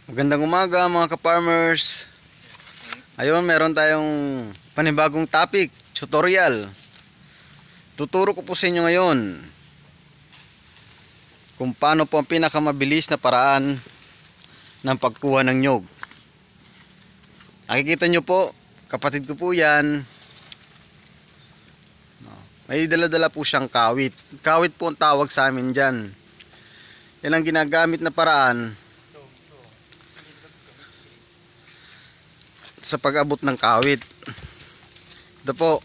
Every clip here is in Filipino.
Magandang umaga mga ka-farmers. Ayun, meron tayong panibagong topic, tutorial. Tuturo ko po sa inyo ngayon kung paano po ang pinakamabilis na paraan ng pagkuha ng nyog. Nakikita nyo po, kapatid ko po yan. May dala-dala po siyang kawit. Kawit po ang tawag sa amin dyan. Yan ang ginagamit na paraan sa pag-abot ng kawit. Ito po,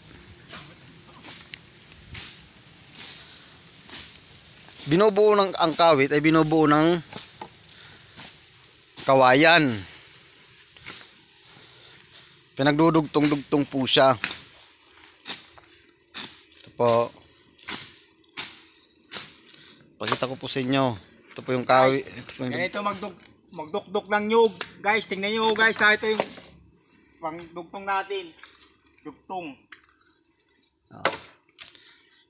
binubuo ng ang kawit ay binubuo ng kawayan. Pinagdudugtong-dugtong po siya. Ito po, pakita ko po sa inyo. Ito po yung kawit. Ganito magdukdok ng nyug. Guys, tingnan nyo guys, ito yung pangdugtong natin. Dugtong.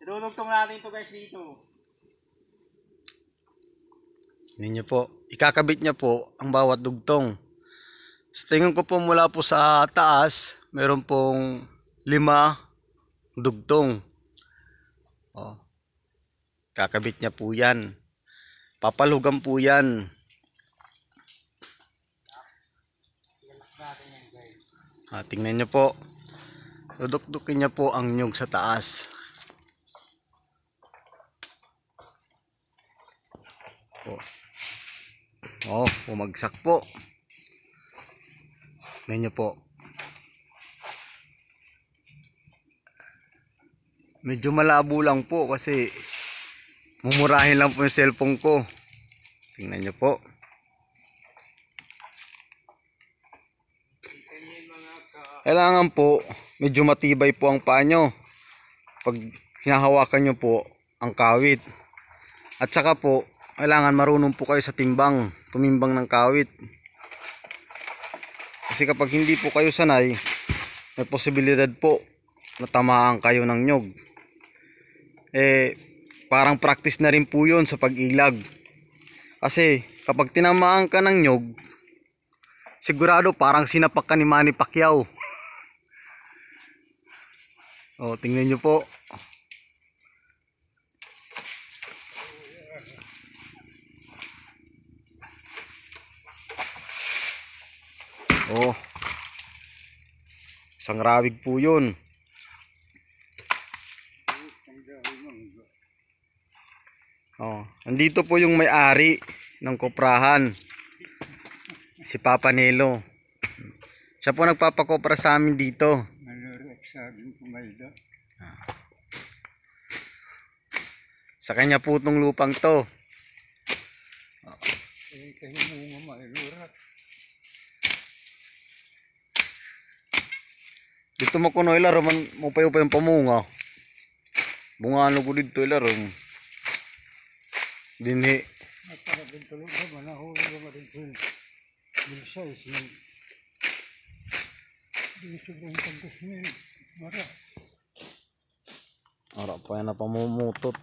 Idudugtong natin ito guys dito. Tingnan nyo po, ikakabit niya po ang bawat dugtong. Sa tingin ko po mula po sa taas, meron pong 5 dugtong. Kakabit niya po yan. Papalugan po yan. Tingnan nyo po. Dudukdukin niya po ang nyug sa taas. Bumagsak po. Tingnan nyo po. Medyo malabo lang po kasi mumurahin lang po yung cellphone ko. Tingnan nyo po. Kailangan po medyo matibay po ang paa nyo pag hinahawakan nyo po ang kawit. At saka po kailangan marunong po kayo sa tumimbang ng kawit. Kasi kapag hindi po kayo sanay, may posibilidad po na tamaan kayo ng nyog. Parang practice na rin po yun sa pag-ilag. Kasi kapag tinamaan ka ng nyog, sigurado parang sinapak ka ni Manny Pacquiao. Tingnan nyo po. Isang rawig po yun. Andito po yung may-ari ng koprahan, si Papa Nelo. Siya po nagpapakopra sa amin dito. Sa kanya po itong lupang to. Dito mo kuno ilaro man mo pa yung pamunga. Bungano ko dito ilaro. Dinhi. Ora pa na pamumutot.